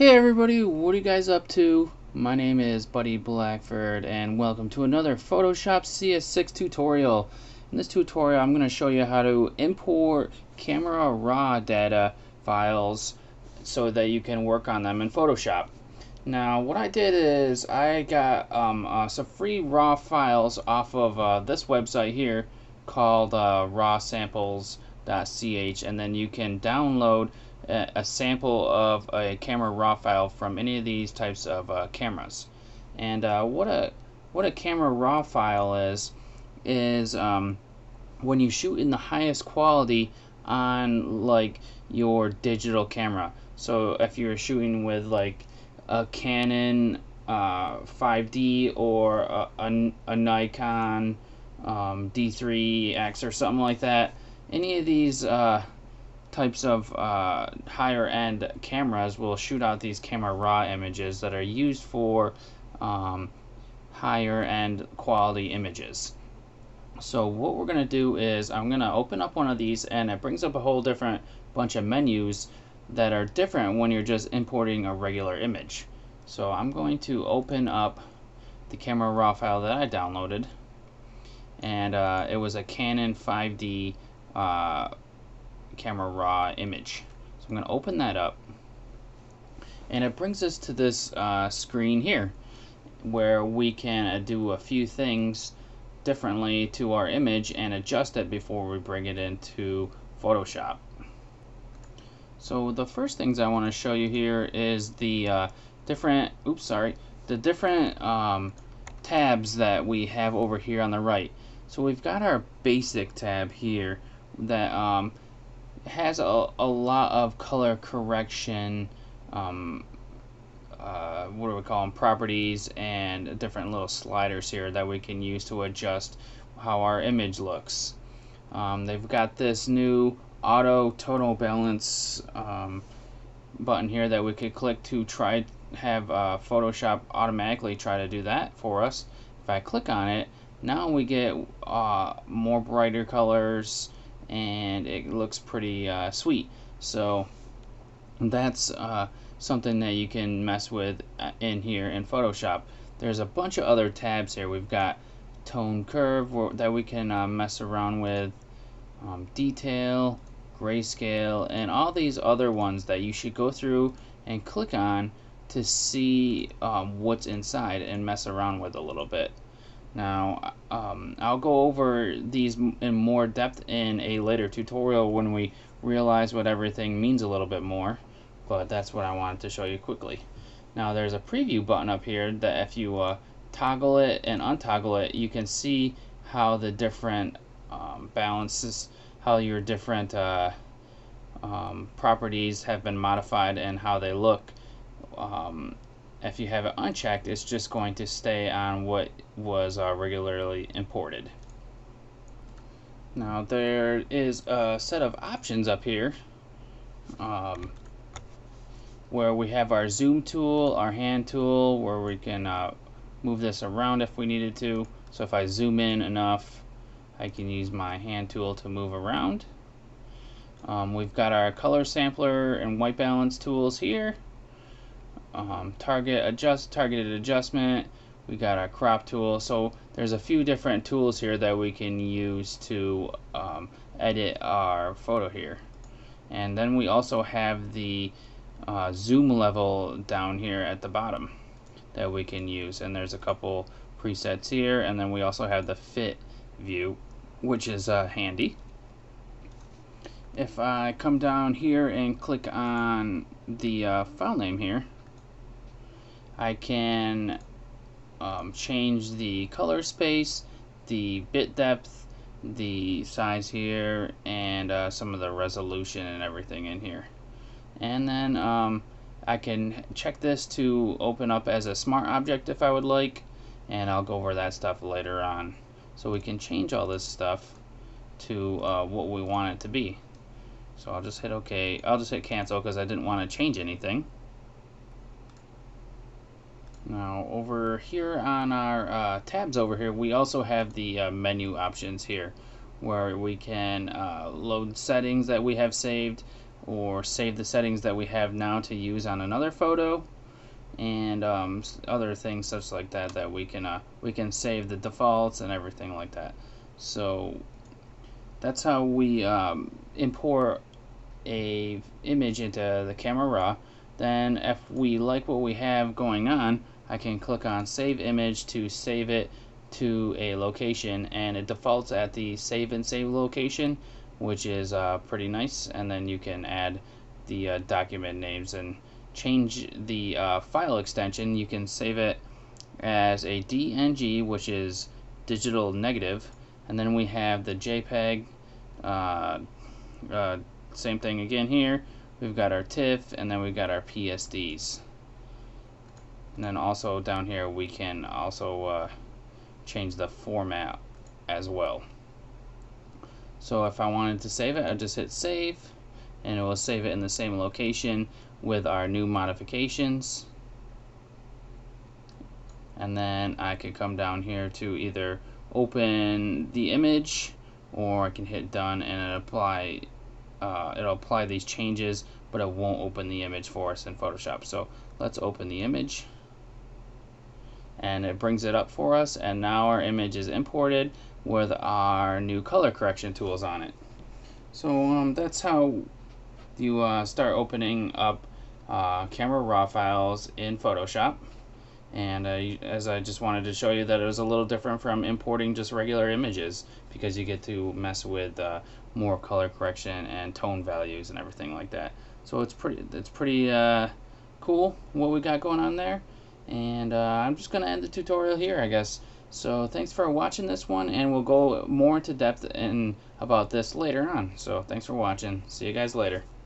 Hey everybody, what are you guys up to? My name is Buddy Blackford and welcome to another Photoshop CS6 tutorial. In this tutorial I'm going to show you how to import camera raw data files so that you can work on them in Photoshop. Now what I did is I got some free raw files off of this website here called rawsamples.ch, and then you can download a sample of a camera raw file from any of these types of cameras. And what a camera raw file is when you shoot in the highest quality on like your digital camera. So if you're shooting with like a Canon 5D or a Nikon D3X or something like that, any of these types of higher end cameras will shoot out these camera raw images that are used for higher end quality images. So what we're going to do is I'm going to open up one of these, and it brings up a whole different bunch of menus that are different when you're just importing a regular image. So I'm going to open up the camera raw file that I downloaded, and it was a Canon 5D camera raw image. So I'm going to open that up, and it brings us to this screen here where we can do a few things differently to our image and adjust it before we bring it into Photoshop. So the first things I want to show you here is the different tabs that we have over here on the right. So we've got our basic tab here that has a lot of color correction, what do we call them, properties, and different little sliders here that we can use to adjust how our image looks. They've got this new auto tonal balance button here that we could click to try have Photoshop automatically try to do that for us. If I click on it, now we get more brighter colors, and it looks pretty sweet. So that's something that you can mess with in here in Photoshop. There's a bunch of other tabs here. We've got tone curve that we can mess around with, detail, grayscale, and all these other ones that you should go through and click on to see what's inside and mess around with a little bit. Now I'll go over these in more depth in a later tutorial when we realize what everything means a little bit more, but that's what I wanted to show you quickly. Now there's a preview button up here that if you toggle it and untoggle it, you can see how the different balances, how your different properties have been modified and how they look. If you have it unchecked, it's just going to stay on what was regularly imported. Now there is a set of options up here where we have our zoom tool, our hand tool, where we can move this around if we needed to. So if I zoom in enough, I can use my hand tool to move around. We've got our color sampler and white balance tools here. Targeted adjustment. We got our crop tool. So there's a few different tools here that we can use to edit our photo here. And then we also have the zoom level down here at the bottom that we can use, and there's a couple presets here, and then we also have the fit view, which is handy. If I come down here and click on the file name here, I can change the color space, the bit depth, the size here, and some of the resolution and everything in here. And then I can check this to open up as a smart object if I would like, and I'll go over that stuff later on. So we can change all this stuff to what we want it to be. So I'll just hit OK. I'll just hit cancel because I didn't want to change anything. Now over here on our tabs over here, we also have the menu options here where we can load settings that we have saved. or save the settings that we have now to use on another photo, and other things such like that that we can save the defaults and everything like that. So that's how we import a image into the Camera Raw. Then if we like what we have going on, I can click on Save Image to save it to a location, and it defaults at the Save and Save location, which is pretty nice. And then you can add the document names and change the file extension. You can save it as a DNG, which is digital negative, and then we have the JPEG. Same thing again here. We've got our TIFF, and then we've got our PSDs. And then also down here we can also change the format as well. So if I wanted to save it, I just hit save, and it will save it in the same location with our new modifications. And then I could come down here to either open the image, or I can hit done, and it'll apply these changes, but it won't open the image for us in Photoshop. So let's open the image, and it brings it up for us, and now our image is imported with our new color correction tools on it. So that's how you start opening up Camera Raw files in Photoshop. And as I just wanted to show you that it was a little different from importing just regular images, because you get to mess with more color correction and tone values and everything like that. So it's pretty cool what we got going on there. And I'm just gonna end the tutorial here, I guess. So thanks for watching this one, and we'll go more into depth about this later on. So thanks for watching. See you guys later.